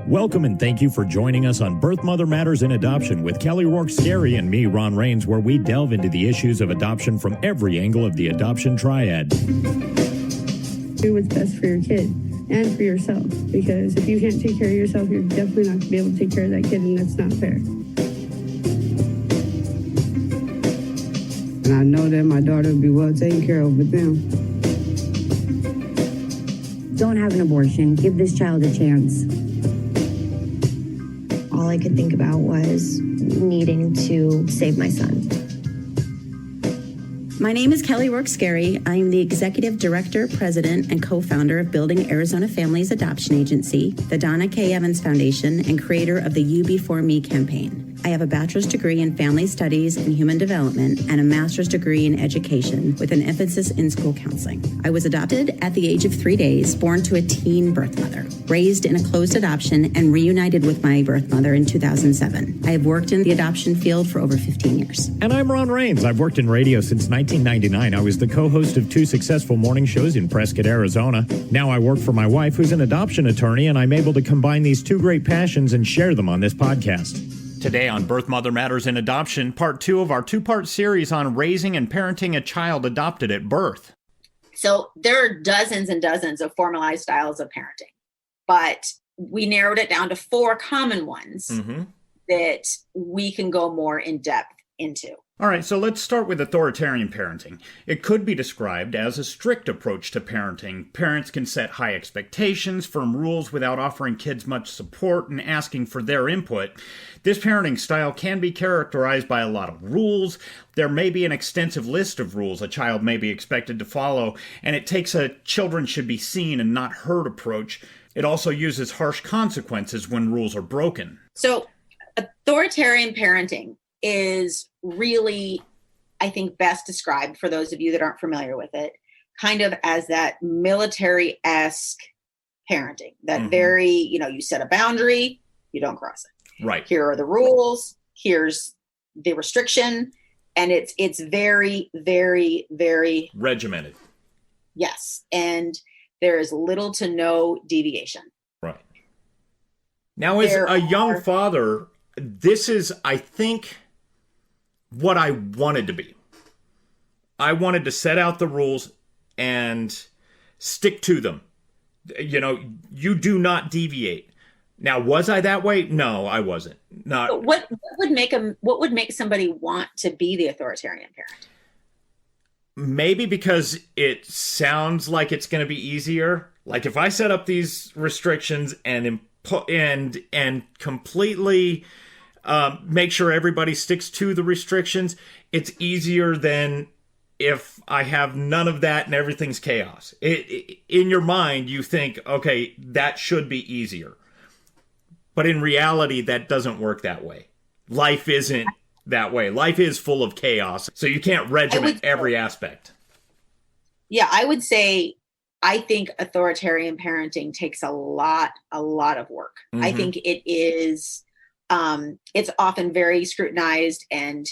Welcome and thank you for joining us on Birth Mother Matters in Adoption with Kelly Rourke-Scary and me, Ron Rains, where we delve into the issues of adoption from every angle of the adoption triad. Do what's best for your kid and for yourself, because if you can't take care of yourself, you're definitely not going to be able to take care of that kid, and that's not fair. And I know that my daughter will be well taken care of with them. Don't have an abortion. Give this child a chance. All I could think about was needing to save my son. My name is Kelly Rourke-Scary. I am the Executive Director, President, and co-founder of Building Arizona Families Adoption Agency, the Donna K. Evans Foundation, and creator of the You Before Me campaign. I have a bachelor's degree in family studies and human development and a master's degree in education with an emphasis in school counseling. I was adopted at the age of 3 days, born to a teen birth mother, raised in a closed adoption, and reunited with my birth mother in 2007. I have worked in the adoption field for over 15 years. And I'm Ron Rains. I've worked in radio since 1999. I was the co-host of 2 successful morning shows in Prescott, Arizona. Now I work for my wife, who's an adoption attorney, and I'm able to combine these 2 great passions and share them on this podcast. Today on Birth Mother Matters in Adoption, part 2 of our 2-part series on raising and parenting a child adopted at birth. So there are dozens and dozens of formalized styles of parenting, but we narrowed it down to 4 common ones that we can go more in depth into. All right, so let's start with authoritarian parenting. It could be described as a strict approach to parenting. Parents can set high expectations, firm rules without offering kids much support and asking for their input. This parenting style can be characterized by a lot of rules. There may be an extensive list of rules a child may be expected to follow, and it takes a children should be seen and not heard approach. It also uses harsh consequences when rules are broken. So authoritarian parenting is really, I think, best described for those of you that aren't familiar with it, kind of as that military-esque parenting, that very, you set a boundary, you don't cross it. Right. Here are the rules, here's the restriction, and it's very, very, very regimented. Yes. And there is little to no deviation. Right. Now, as a young father, this is, I think, what I wanted to be. I wanted to set out the rules and stick to them. You do not deviate. Now, was I that way? No, I wasn't. Not. But what would make somebody want to be the authoritarian parent? Maybe because it sounds like it's going to be easier. Like if I set up these restrictions and completely make sure everybody sticks to the restrictions, it's easier than if I have none of that and everything's chaos. In your mind, you think, okay, that should be easier. But in reality, that doesn't work that way. Life isn't that way. Life is full of chaos, so you can't regiment every aspect. Yeah, I would say I think authoritarian parenting takes a lot of work. I think it is... it's often very scrutinized. And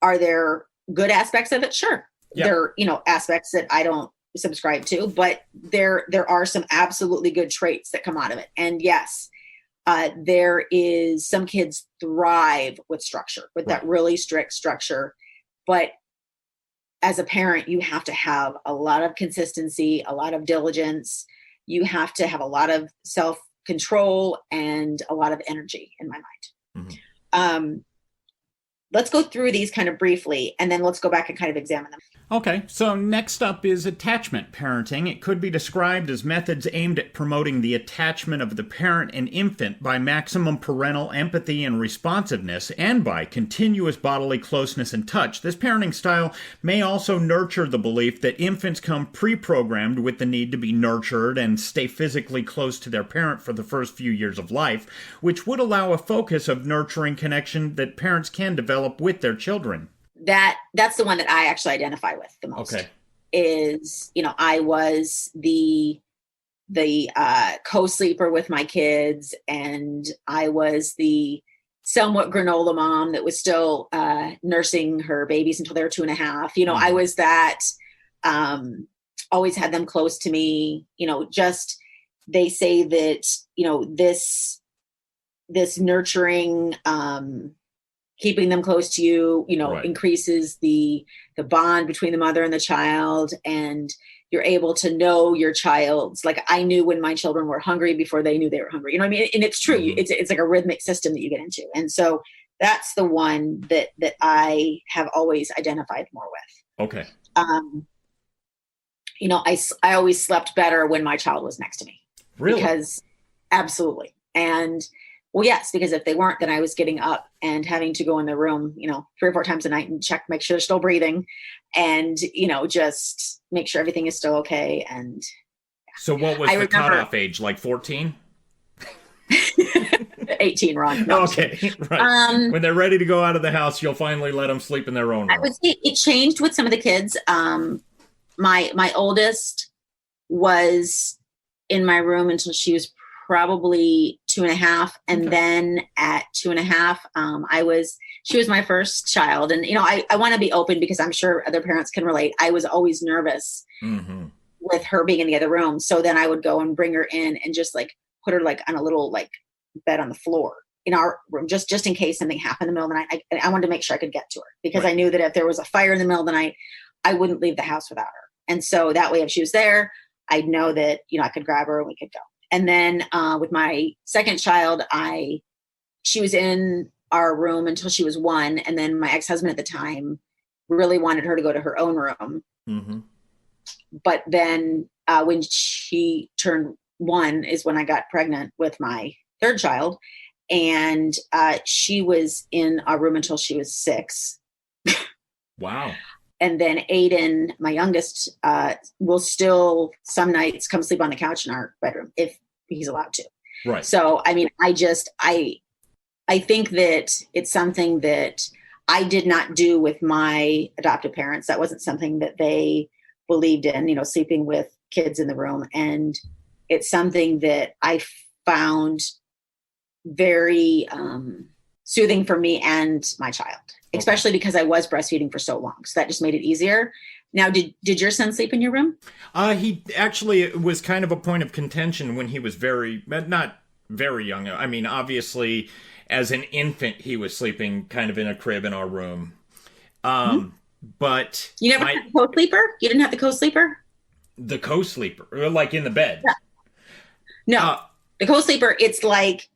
are there good aspects of it? Sure. Yeah. There are, aspects that I don't subscribe to, but there are some absolutely good traits that come out of it. And yes, there is some kids thrive with structure, with that really strict structure. But as a parent, you have to have a lot of consistency, a lot of diligence. You have to have a lot of self-control and a lot of energy, in my mind. Let's go through these kind of briefly, and then let's go back and kind of examine them. Okay, so next up is attachment parenting. It could be described as methods aimed at promoting the attachment of the parent and infant by maximum parental empathy and responsiveness, and by continuous bodily closeness and touch. This parenting style may also nurture the belief that infants come pre-programmed with the need to be nurtured and stay physically close to their parent for the first few years of life, which would allow a focus of nurturing connection that parents can develop with their children. That's the one that I actually identify with the most. Okay. Is, I was the co-sleeper with my kids, and I was the somewhat granola mom that was still nursing her babies until they were 2.5. I was that, always had them close to me, just, they say that, this this nurturing, keeping them close to you, Right. increases the bond between the mother and the child, and you're able to know your child's, like, I knew when my children were hungry before they knew they were hungry. You know what I mean? And it's true. It's like a rhythmic system that you get into. And so that's the one that I have always identified more with. Okay. I always slept better when my child was next to me. Really? Because absolutely. And well, yes, because if they weren't, then I was getting up and having to go in the room, 3 or 4 times a night and make sure they're still breathing, and, just make sure everything is still okay. And so what was the cutoff age? Like 14? 18, Ron. No, okay. Right. When they're ready to go out of the house, you'll finally let them sleep in their own room. I would say it changed with some of the kids. My oldest was in my room until she was probably 2.5. And then at 2.5, she was my first child. And, I want to be open because I'm sure other parents can relate. I was always nervous with her being in the other room. So then I would go and bring her in and just like put her like on a little like bed on the floor in our room, just in case something happened in the middle of the night. I wanted to make sure I could get to her because I knew that if there was a fire in the middle of the night, I wouldn't leave the house without her. And so that way, if she was there, I'd know that, I could grab her and we could go. And then with my second child, she was in our room until she was 1. And then my ex-husband at the time really wanted her to go to her own room. Mm-hmm. But then when she turned 1 is when I got pregnant with my third child. And she was in our room until she was 6. Wow. And then Aiden, my youngest, will still some nights come sleep on the couch in our bedroom if he's allowed to. Right. So, I mean, I think that it's something that I did not do with my adoptive parents. That wasn't something that they believed in, sleeping with kids in the room. And it's something that I found very soothing for me and my child, especially because I was breastfeeding for so long. So that just made it easier. Now, did your son sleep in your room? He actually, it was kind of a point of contention when he was not very young. I mean, obviously, as an infant, he was sleeping kind of in a crib in our room. But you never had the co-sleeper? You didn't have the co-sleeper? The co-sleeper, like in the bed? Yeah. No, the co-sleeper, it's like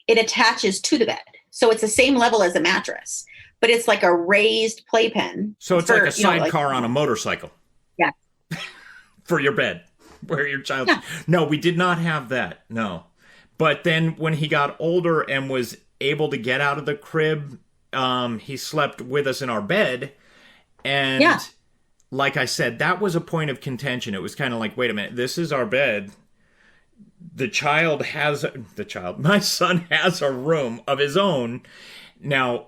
it attaches to the bed. So it's the same level as a mattress, but it's like a raised playpen. So it's like a sidecar on a motorcycle. Yeah. For your bed, where your child... Yeah. No, we did not have that, no. But then when he got older and was able to get out of the crib, he slept with us in our bed. And like I said, that was a point of contention. It was kind of like, wait a minute, this is our bed. My son has a room of his own. Now,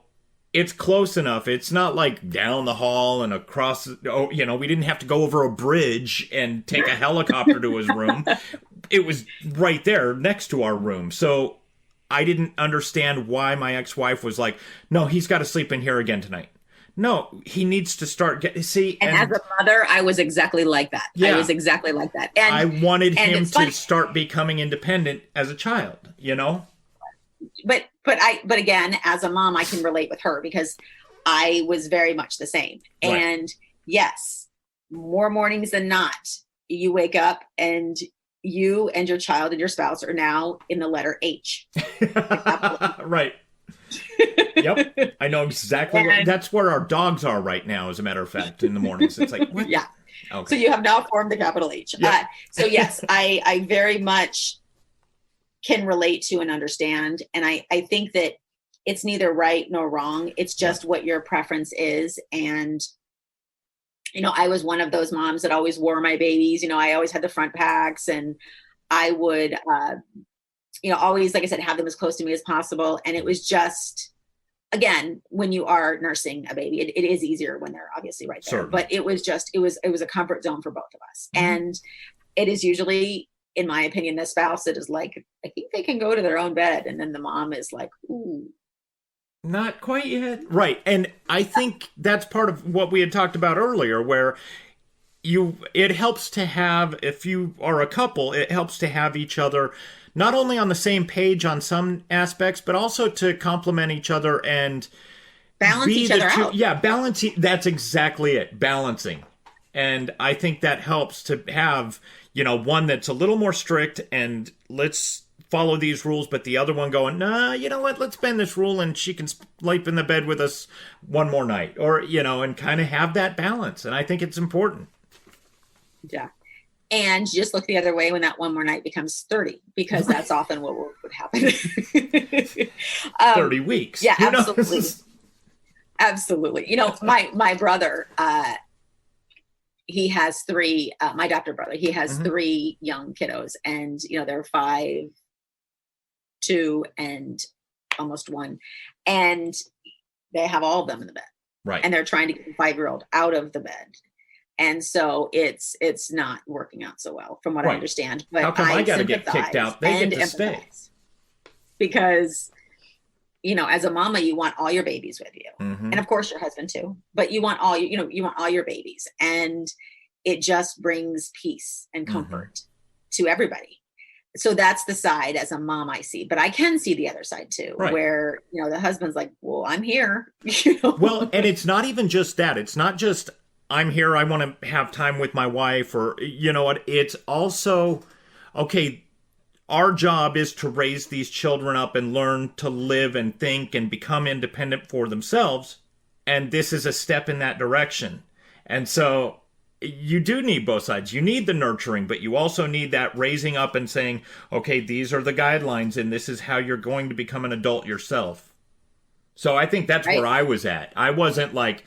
it's close enough. It's not like down the hall and across, we didn't have to go over a bridge and take a helicopter to his room. It was right there next to our room. So I didn't understand why my ex-wife was like, no, he's got to sleep in here again tonight. No, he needs to start And as a mother, I was exactly like that. Yeah. I was exactly like that. And I wanted him to start becoming independent as a child, But again, as a mom, I can relate with her because I was very much the same. Right. And yes, more mornings than not, you wake up and you and your child and your spouse are now in the letter H. Right. Yep. I know exactly. That's where our dogs are right now, as a matter of fact, in the mornings. It's like, what? Yeah. Okay. So you have now formed the capital H. Yep. So yes, I very much can relate to and understand. And I think that it's neither right nor wrong. It's just what your preference is. And, I was one of those moms that always wore my babies. I always had the front packs and I would, always, like I said, have them as close to me as possible. And it was just, again, when you are nursing a baby, it is easier when they're obviously right there. Certainly. But it was a comfort zone for both of us. Mm-hmm. And it is usually, in my opinion, the spouse that is like, I think they can go to their own bed. And then the mom is like, ooh. Not quite yet. Right. And I think that's part of what we had talked about earlier, where it helps to have, if you are a couple, it helps to have each other not only on the same page on some aspects, but also to complement each other and balance be each other out. Yeah, balance. That's exactly it. Balancing. And I think that helps to have, one that's a little more strict and let's follow these rules, but the other one going, nah, you know what, let's bend this rule and she can sleep in the bed with us one more night. Or, and kind of have that balance. And I think it's important. Yeah. And just look the other way when that one more night becomes 30, because that's often what would happen. 30 weeks. Yeah, absolutely. Absolutely. My brother, he has three, my adopted brother, he has three young kiddos, and, they're 5, 2, and almost 1. And they have all of them in the bed. Right. And they're trying to get the 5-year-old out of the bed. And so it's not working out so well from what I understand. But how come I got to get kicked out? They get to stay. Because, as a mama, you want all your babies with you. And of course your husband too, but you want all your babies, and it just brings peace and comfort to everybody. So that's the side as a mom I see, but I can see the other side too, where, the husband's like, well, I'm here. Well, and it's not even just that. It's not just, I'm here, I want to have time with my wife, or, it's also, okay, our job is to raise these children up and learn to live and think and become independent for themselves. And this is a step in that direction. And so you do need both sides. You need the nurturing, but you also need that raising up and saying, okay, these are the guidelines and this is how you're going to become an adult yourself. So I think that's where I was at. I wasn't like,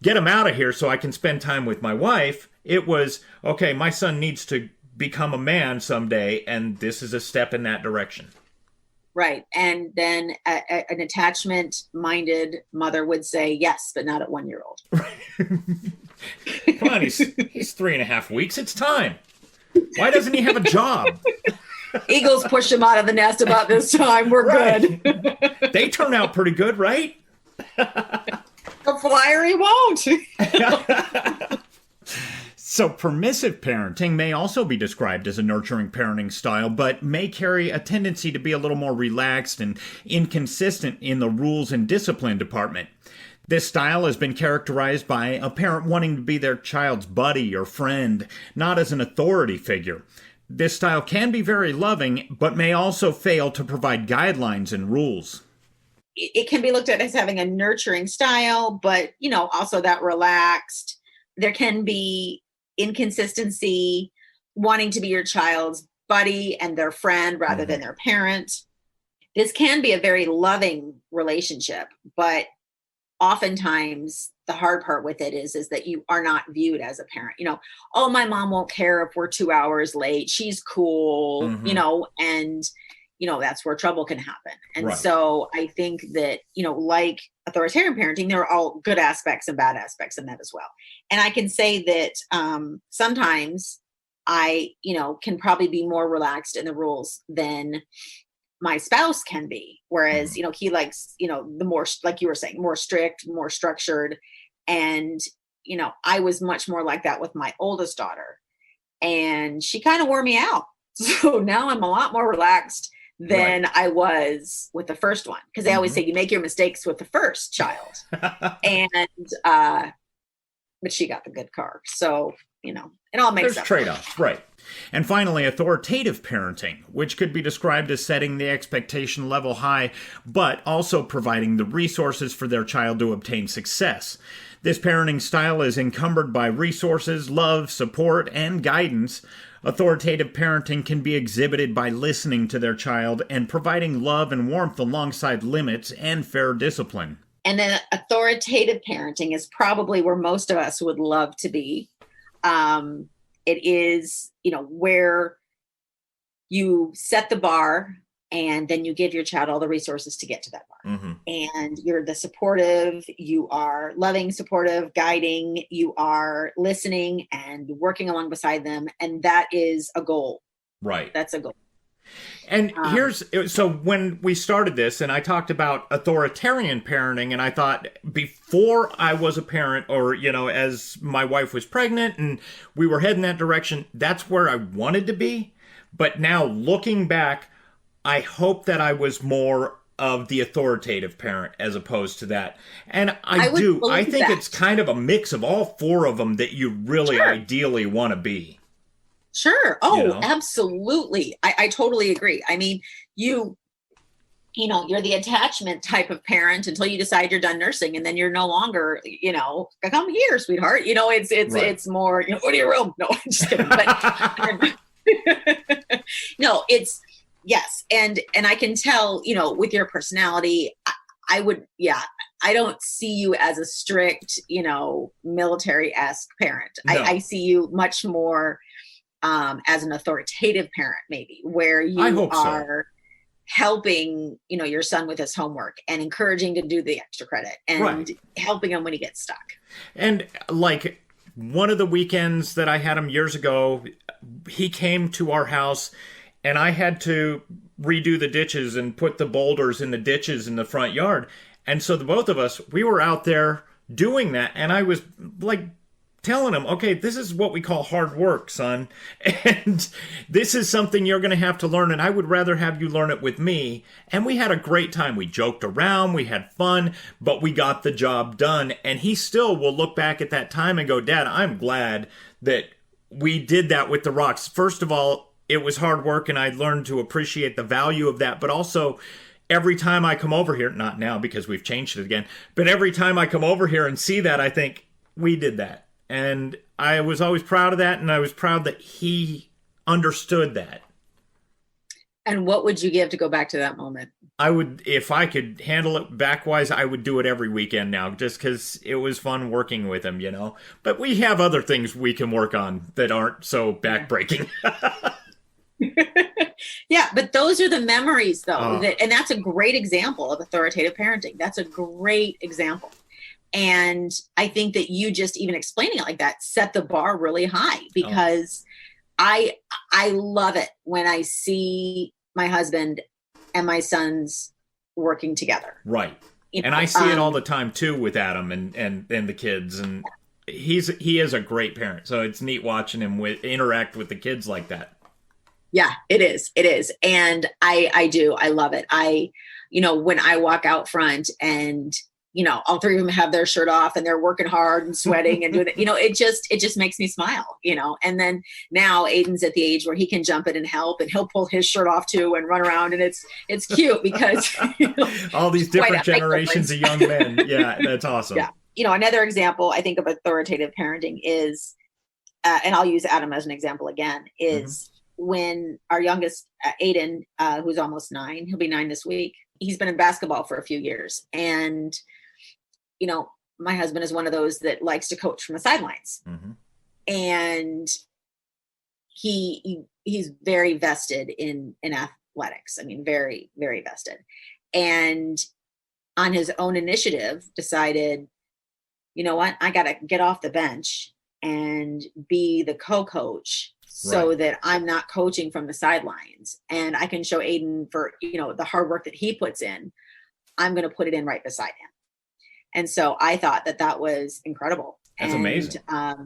get him out of here so I can spend time with my wife. It was, okay, my son needs to become a man someday, and this is a step in that direction. Right. And then an attachment-minded mother would say, yes, but not at 1-year-old. Come on, he's 3.5 weeks. It's time. Why doesn't he have a job? Eagles push him out of the nest about this time. We're good. They turn out pretty good, right? The flyer he won't. So permissive parenting may also be described as a nurturing parenting style, but may carry a tendency to be a little more relaxed and inconsistent in the rules and discipline department. This style has been characterized by a parent wanting to be their child's buddy or friend, not as an authority figure. This style can be very loving, but may also fail to provide guidelines and rules. It can be looked at as having a nurturing style, but, also that relaxed. There can be inconsistency, wanting to be your child's buddy and their friend rather than their parent. This can be a very loving relationship, but oftentimes the hard part with it is that you are not viewed as a parent. Oh, my mom won't care if we're 2 hours late. She's cool, and that's where trouble can happen. And so I think that, like authoritarian parenting, there are all good aspects and bad aspects in that as well. And I can say that sometimes I, can probably be more relaxed in the rules than my spouse can be. Whereas, he likes, the more, like you were saying, more strict, more structured. And, I was much more like that with my oldest daughter. And she kind of wore me out. So now I'm a lot more relaxed than I was with the first one. Because they always say you make your mistakes with the first child. But she got the good car. So, it all makes sense. There's trade-offs, right. And finally, authoritative parenting, which could be described as setting the expectation level high, but also providing the resources for their child to obtain success. This parenting style is encumbered by resources, love, support, and guidance. Authoritative parenting can be exhibited by listening to their child and providing love and warmth alongside limits and fair discipline. And then authoritative parenting is probably where most of us would love to be. It is, where you set the bar and then you give your child all the resources to get to that bar. And you're the supportive, you are loving, supportive, guiding, you are listening and working along beside them. And that is a goal. Right. That's a goal. And so when we started this and I talked about authoritarian parenting, and I thought before I was a parent, or, as my wife was pregnant and we were heading that direction, that's where I wanted to be. But now looking back, I hope that I was more of the authoritative parent as opposed to that. And I would do. I believe think that. it's kind of a mix of all four of them that you really Sure. ideally want to be. Sure. Oh, You know? absolutely. I totally agree. I mean, you're the attachment type of parent until you decide you're done nursing, and then you're no longer, come here, sweetheart. It's Right. it's more, go to your room. No, I'm just kidding. But no, it's yes, and I can tell, with your personality, I would, yeah, I don't see you as a strict, military-esque parent. No. I see you much more as an authoritative parent, maybe, where I you hope so. are helping, your son with his homework and encouraging to do the extra credit and Right. helping him when he gets stuck. And like one of the weekends that I had him years ago, he came to our house and I had to redo the ditches and put the boulders in the ditches in the front yard. And so the both of us, we were out there doing that. And I was like telling him, okay, this is what we call hard work, son. And this is something you're going to have to learn. And I would rather have you learn it with me. And we had a great time. We joked around. We had fun, but we got the job done. And he still will look back at that time and go, Dad, I'm glad that we did that with the rocks. First of all, it was hard work and I learned to appreciate the value of that. But also, every time I come over here, not now because we've changed it again, but every time I come over here and see that, I think we did that. And I was always proud of that, and I was proud that he understood that. And what would you give to go back to that moment? I would, if I could handle it backwise, I would do it every weekend now, just because it was fun working with him, But we have other things we can work on that aren't so backbreaking. Yeah, but those are the memories, though, and that's a great example of authoritative parenting. That's a great example. And I think that you just even explaining it like that set the bar really high, because I love it when I see my husband and my sons working together. Right. And I see it all the time too with Adam and the kids, and he is a great parent. So it's neat watching him interact with the kids like that. Yeah, it is. It is. And I do. I love it. When I walk out front and all three of them have their shirt off and they're working hard and sweating and doing it, it just makes me smile, and then now Aiden's at the age where he can jump in and help, and he'll pull his shirt off too and run around, and it's cute because all these different generations of young men. Yeah, that's awesome. Yeah. Another example I think of authoritative parenting is, and I'll use Adam as an example again, is when our youngest, Aiden, who's almost 9, he'll be 9 this week. He's been in basketball for a few years, and my husband is one of those that likes to coach from the sidelines. And he's very vested in athletics. I mean, very, very vested. And on his own initiative decided, you know what, I got to get off the bench and be the co-coach so that I'm not coaching from the sidelines, and I can show Aiden for, the hard work that he puts in. I'm going to put it in right beside him. And so I thought that was incredible. That's amazing. You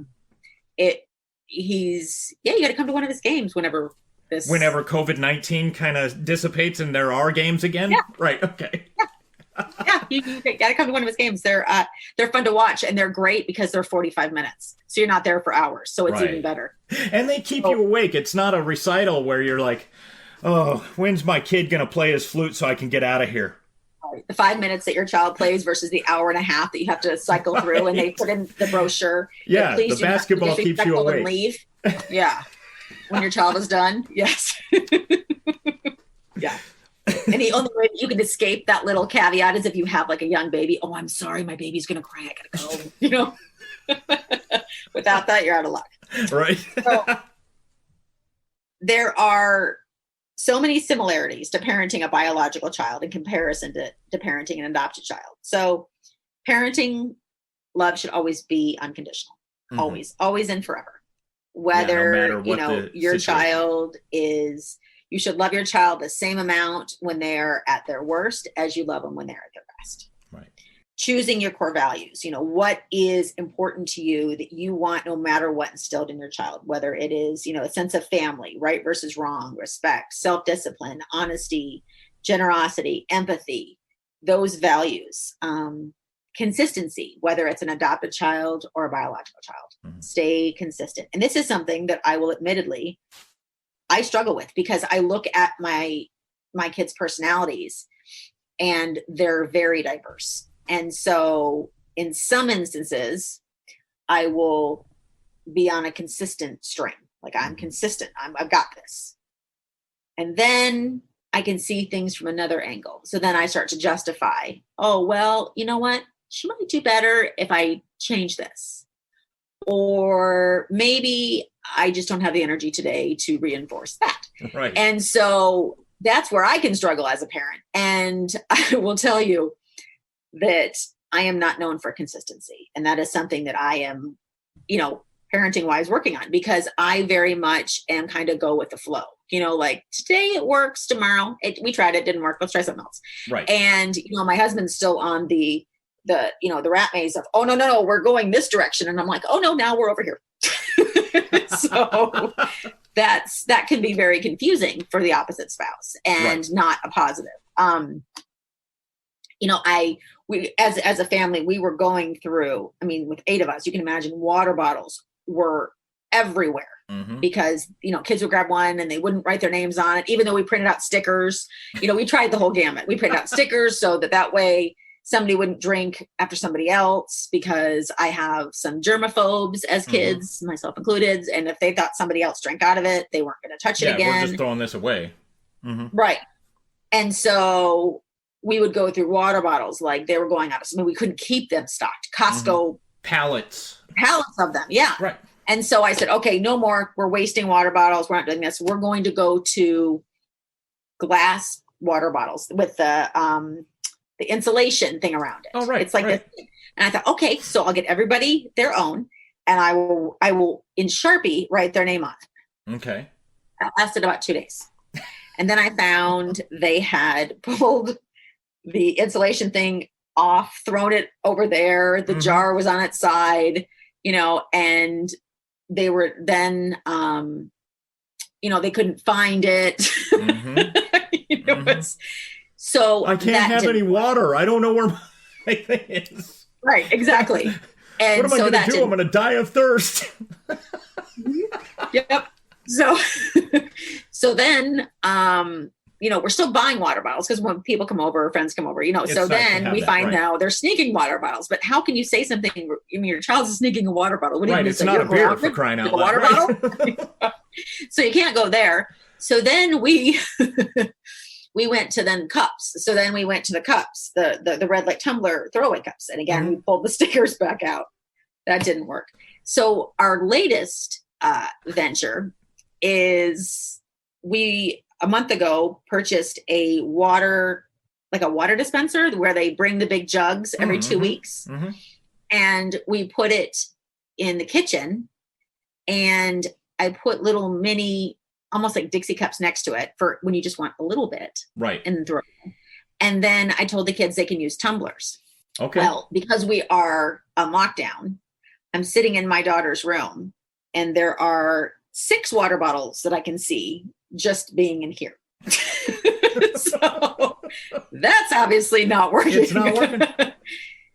got to come to one of his games whenever COVID-19 kind of dissipates and there are games again. Yeah. Right. Okay. Yeah. You got to come to one of his games. They're fun to watch, and they're great because they're 45 minutes. So you're not there for hours. So it's even better. And they keep you awake. It's not a recital where you're like, oh, when's my kid going to play his flute so I can get out of here? The 5 minutes that your child plays versus the hour and a half that you have to cycle through, and they put in the brosure. Yeah, the basketball keeps you awake. And leave. Yeah, when your child is done. Yes. Yeah. And the only way you can escape that little caveat is if you have like a young baby. Oh, I'm sorry, my baby's gonna cry. I gotta go. Without that, you're out of luck. Right. So, there are so many similarities to parenting a biological child in comparison to parenting an adopted child. So parenting love should always be unconditional. Always and forever. Whether, your child is, you should love your child the same amount when they're at their worst as you love them when they're at their best. Right. choosing your core values. What is important to you that you want no matter what instilled in your child, whether it is, a sense of family, right versus wrong, respect, self-discipline, honesty, generosity, empathy, those values, consistency, whether it's an adopted child or a biological child. Stay consistent. And this is something that I will admittedly, I struggle with, because I look at my kids' personalities and they're very diverse. And so in some instances, I will be on a consistent string. Like, I'm consistent. I've got this. And then I can see things from another angle. So then I start to justify, oh, well, you know what? She might do better if I change this. Or maybe I just don't have the energy today to reinforce that. Right. And so that's where I can struggle as a parent. And I will tell you that I am not known for consistency. And that is something that I am, parenting wise working on, because I very much am kind of go with the flow, like today it works, tomorrow we tried it, didn't work. Let's try something else. Right. And, my husband's still on the rat maze of, oh, no, we're going this direction. And I'm like, oh no, now we're over here. So that can be very confusing for the opposite spouse and not a positive. We as a family, we were going through, with 8 of us, you can imagine water bottles were everywhere because, kids would grab one and they wouldn't write their names on it, even though we printed out stickers. We tried the whole gamut. We printed out stickers so that way somebody wouldn't drink after somebody else, because I have some germaphobes as kids, myself included. And if they thought somebody else drank out of it, they weren't going to touch it again. We're just throwing this away. Right. And so we would go through water bottles like they were going out of something. We couldn't keep them stocked. Costco pallets of them. Yeah. Right. And so I said, okay, no more. We're wasting water bottles. We're not doing this. We're going to go to glass water bottles with the insulation thing around it. Oh, right. It's like this. And I thought, okay, so I'll get everybody their own, and I will in Sharpie write their name on it. Okay. That lasted about 2 days. And then I found they had pulled the insulation thing off, thrown it over there. The jar was on its side, and they were then, they couldn't find it. So I can't have any water. I don't know where my thing is. Right, exactly. And what am I going to do? I'm going to die of thirst. Yep. So then, we're still buying water bottles because when people come over, friends come over, so then we find now they're sneaking water bottles. But how can you say something? Your child's sneaking a water bottle. What do you it's not a beer for crying out loud. Water bottle. So you can't go there. So then we went to then cups. So then we went to the cups, the red light tumbler throwaway cups. And again, we pulled the stickers back out. That didn't work. So our latest venture is a month ago purchased a water dispenser where they bring the big jugs every 2 weeks. And we put it in the kitchen, and I put little mini, almost like Dixie cups next to it for when you just want a little bit. Right. And throw it. And then I told the kids they can use tumblers. Okay. Well, because we are on lockdown, I'm sitting in my daughter's room, and there are 6 water bottles that I can see just being in here. So that's obviously not working. It's not working.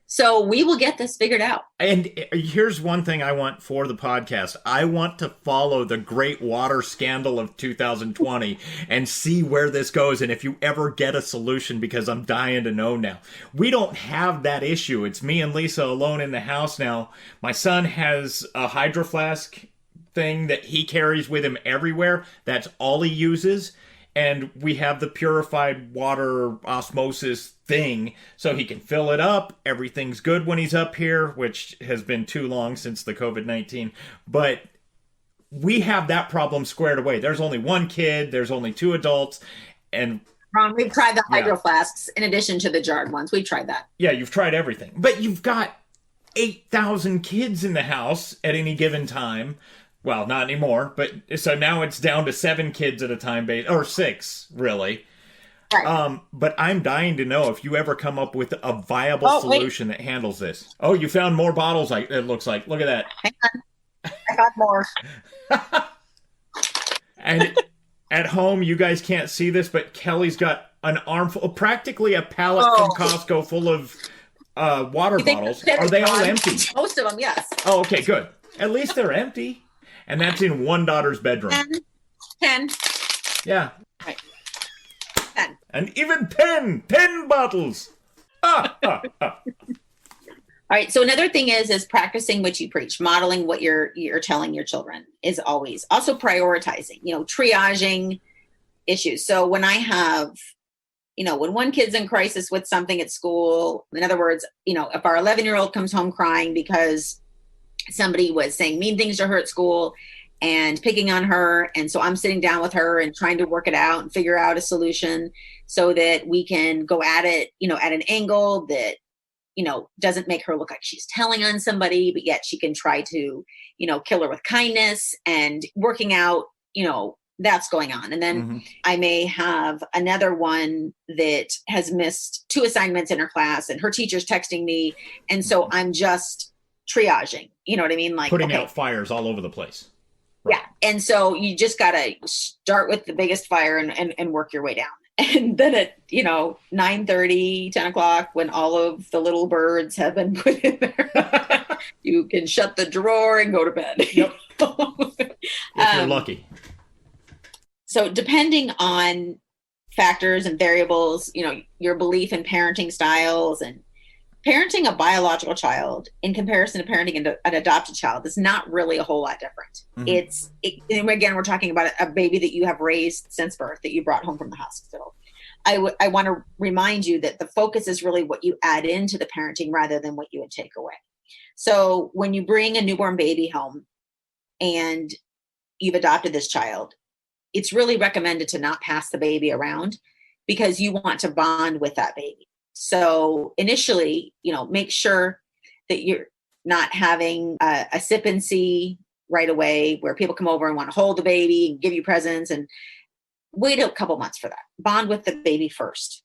So we will get this figured out. And here's one thing I want for the podcast. I want to follow the great water scandal of 2020 and see where this goes, and if you ever get a solution, because I'm dying to know now. We don't have that issue. It's me and Lisa alone in the house now. My son has a Hydro Flask thing that he carries with him everywhere. That's all he uses. And we have the purified water osmosis thing, so he can fill it up. Everything's good when he's up here, which has been too long since the COVID-19. But we have that problem squared away. There's only one kid, there's only 2 adults, and we've tried the Hydro Flasks in addition to the jarred ones. We've tried that. Yeah, you've tried everything. But you've got 8,000 kids in the house at any given time. Well, not anymore, but so now it's down to 7 kids at a time, or 6, really. Right. But I'm dying to know if you ever come up with a viable solution that handles this. Oh, you found more bottles, it looks like. Look at that. Hang on. I got more. And at home, you guys can't see this, but Kelly's got an armful, practically a pallet from Costco full of water bottles. Are they all empty? Most of them, yes. Oh, okay, good. At least they're empty. And that's in one daughter's bedroom. 10. Yeah. Right. 10. And even 10 bottles. All right. So another thing is practicing what you preach, modeling what you're telling your children is always also prioritizing, triaging issues. So when I have, when one kid's in crisis with something at school, in other words, if our 11-year-old comes home crying because somebody was saying mean things to her at school and picking on her. And so I'm sitting down with her and trying to work it out and figure out a solution so that we can go at it, at an angle that, doesn't make her look like she's telling on somebody, but yet she can try to, kill her with kindness and working out, that's going on. And then I may have another one that has missed 2 assignments in her class and her teacher's texting me. And so I'm just triaging, you know what I mean? Like putting out fires all over the place. Right. Yeah. And so you just got to start with the biggest fire and work your way down. And then at, 9:30, 10 o'clock, when all of the little birds have been put in there, you can shut the drawer and go to bed. Yep. If you're lucky. So depending on factors and variables, your belief in parenting styles and parenting a biological child in comparison to parenting an adopted child is not really a whole lot different. And again, we're talking about a baby that you have raised since birth that you brought home from the hospital. I want to remind you that the focus is really what you add into the parenting rather than what you would take away. So when you bring a newborn baby home and you've adopted this child, it's really recommended to not pass the baby around because you want to bond with that baby. So initially, make sure that you're not having a sip and see right away where people come over and want to hold the baby and give you presents, and wait a couple months for that. Bond with the baby first.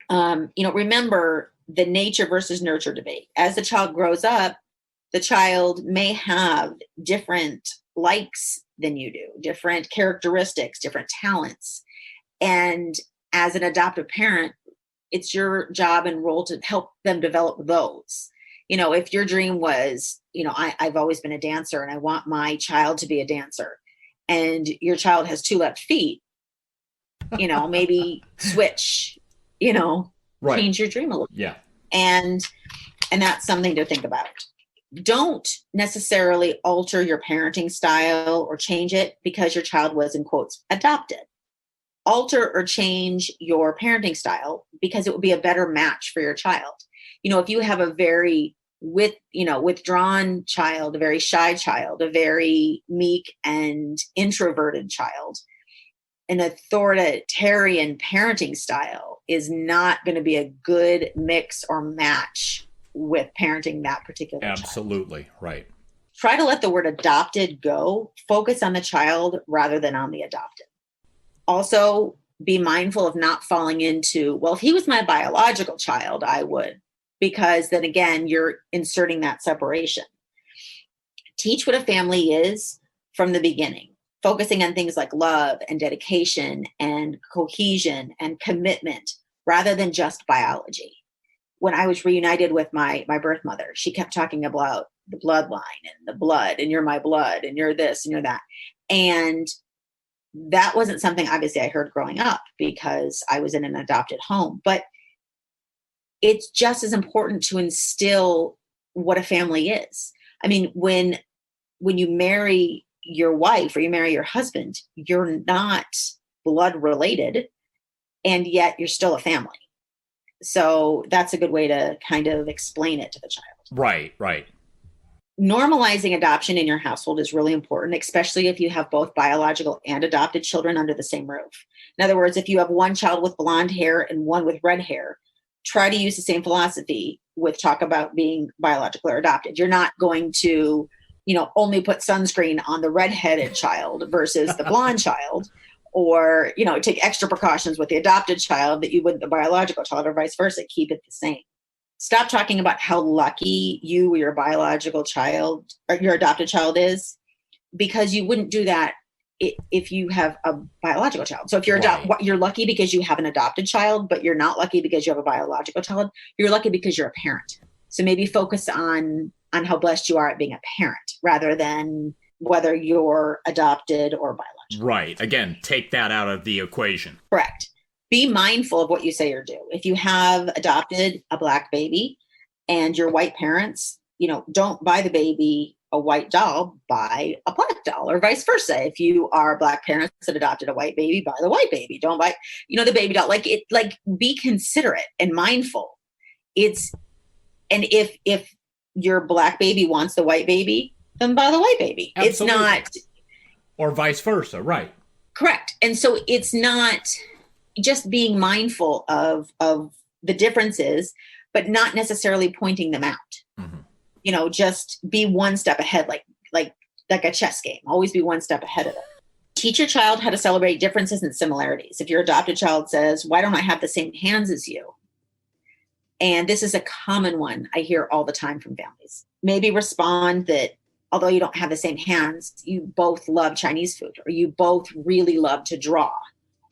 Remember the nature versus nurture debate. As the child grows up, the child may have different likes than you do, different characteristics, different talents. And as an adoptive parent, it's your job and role to help them develop those. If your dream was, I've always been a dancer and I want my child to be a dancer, and your child has 2 left feet, maybe switch, right. Change your dream a little. Yeah. And that's something to think about. Don't necessarily alter your parenting style or change it because your child was, in quotes, adopted. Alter or change your parenting style because it would be a better match for your child. If you have a very withdrawn child, a very shy child, a very meek and introverted child, an authoritarian parenting style is not going to be a good mix or match with parenting that particular child. Absolutely, right. Try to let the word adopted go. Focus on the child rather than on the adopted. Also, be mindful of not falling into, well, if he was my biological child, I would, because then again, you're inserting that separation. Teach what a family is from the beginning, focusing on things like love and dedication and cohesion and commitment rather than just biology. When I was reunited with my birth mother, she kept talking about the bloodline and the blood, and you're my blood, and you're this, and you're that. And that wasn't something obviously I heard growing up because I was in an adopted home, but it's just as important to instill what a family is. I mean, when you marry your wife or you marry your husband, you're not blood related, and yet you're still a family. So that's a good way to kind of explain it to the child. Right, right. Normalizing adoption in your household is really important, especially if you have both biological and adopted children under the same roof. In other words, if you have one child with blonde hair and one with red hair, try to use the same philosophy with talk about being biological or adopted. You're not going to, only put sunscreen on the redheaded child versus the blonde child, or, take extra precautions with the adopted child that you would the biological child, or vice versa. Keep it the same. Stop talking about how lucky you or your biological child or your adopted child is, because you wouldn't do that if you have a biological child. So if you're lucky because you have an adopted child, but you're not lucky because you have a biological child. You're lucky because you're a parent. So maybe focus on how blessed you are at being a parent rather than whether you're adopted or biological. Right. Again, take that out of the equation. Correct. Be mindful of what you say or do. If you have adopted a Black baby and your white parents, don't buy the baby a white doll, buy a Black doll, or vice versa. If you are Black parents that adopted a white baby, buy the white baby. Don't buy, the baby doll. Be considerate and mindful. And if your Black baby wants the white baby, then buy the white baby. Absolutely. It's not. Or vice versa, right. Correct. And so it's not just being mindful of the differences, but not necessarily pointing them out. Mm-hmm. Just be one step ahead, like a chess game. Always be one step ahead of it. Teach your child how to celebrate differences and similarities. If your adopted child says, "Why don't I have the same hands as you?" And this is a common one I hear all the time from families. Maybe respond that although you don't have the same hands, you both love Chinese food, or you both really love to draw.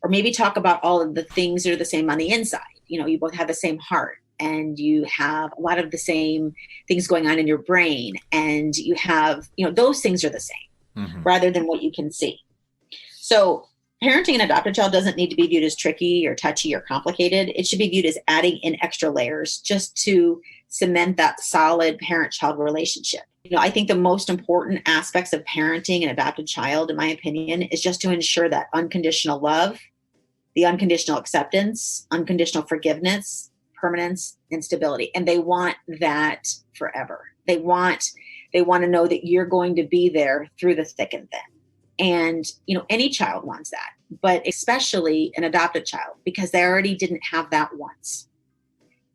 Or maybe talk about all of the things that are the same on the inside. You both have the same heart, and you have a lot of the same things going on in your brain, and you have, those things are the same, rather than what you can see. So parenting an adopted child doesn't need to be viewed as tricky or touchy or complicated. It should be viewed as adding in extra layers just to cement that solid parent-child relationship. I think the most important aspects of parenting an adopted child, in my opinion, is just to ensure that unconditional love, the unconditional acceptance, unconditional forgiveness, permanence, and stability. And they want that forever. They want to know that you're going to be there through the thick and thin. And, any child wants that, but especially an adopted child, because they already didn't have that once.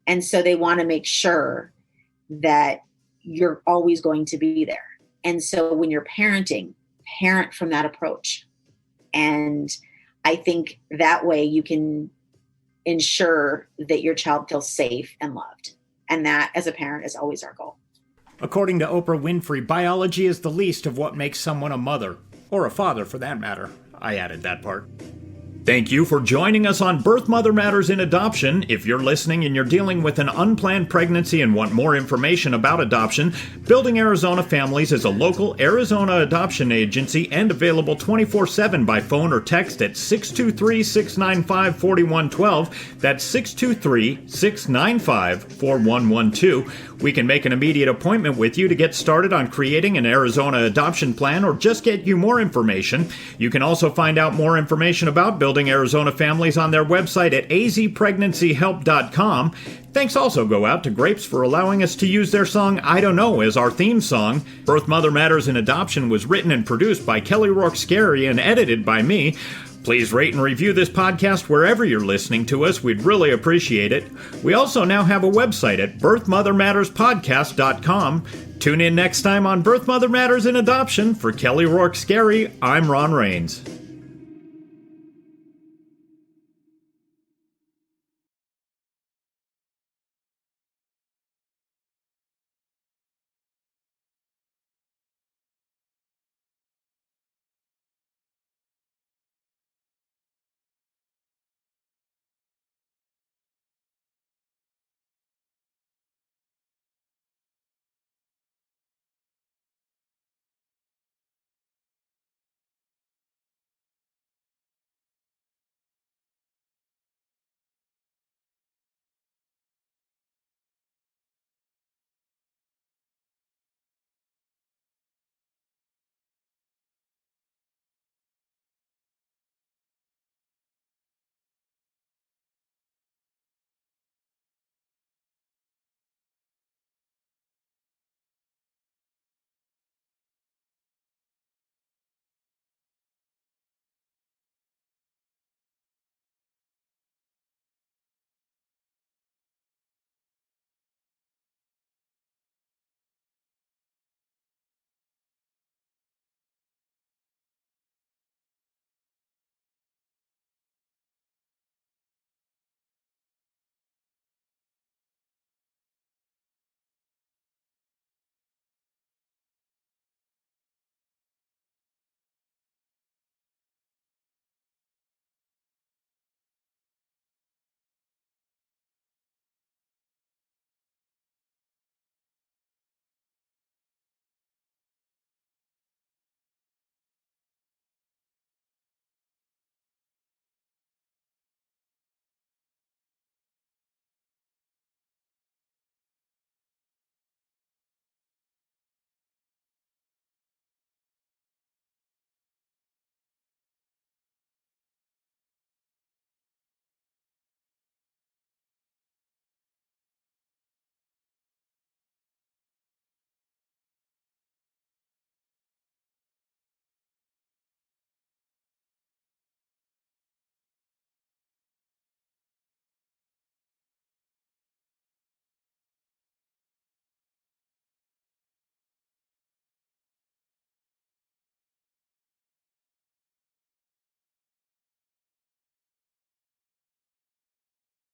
And so they want to make sure that you're always going to be there. And so when you're parenting, parent from that approach. And I think that way you can ensure that your child feels safe and loved. And that, as a parent, is always our goal. According to Oprah Winfrey, biology is the least of what makes someone a mother, or a father for that matter. I added that part. Thank you for joining us on Birth Mother Matters in Adoption. If you're listening and you're dealing with an unplanned pregnancy and want more information about adoption, Building Arizona Families is a local Arizona adoption agency and available 24/7 by phone or text at 623-695-4112. That's 623-695-4112. We can make an immediate appointment with you to get started on creating an Arizona adoption plan or just get you more information. You can also find out more information about Building Arizona Families on their website at azpregnancyhelp.com. Thanks also go out to Grapes for allowing us to use their song I Don't Know as our theme song. Birth Mother Matters in Adoption was written and produced by Kelly Rourke Scary and edited by me. Please rate and review this podcast wherever you're listening to us. We'd really appreciate it. We also now have a website at birthmothermatterspodcast.com. Tune in next time on Birth Mother Matters in Adoption. For Kelly Rourke Scary, I'm Ron Rains.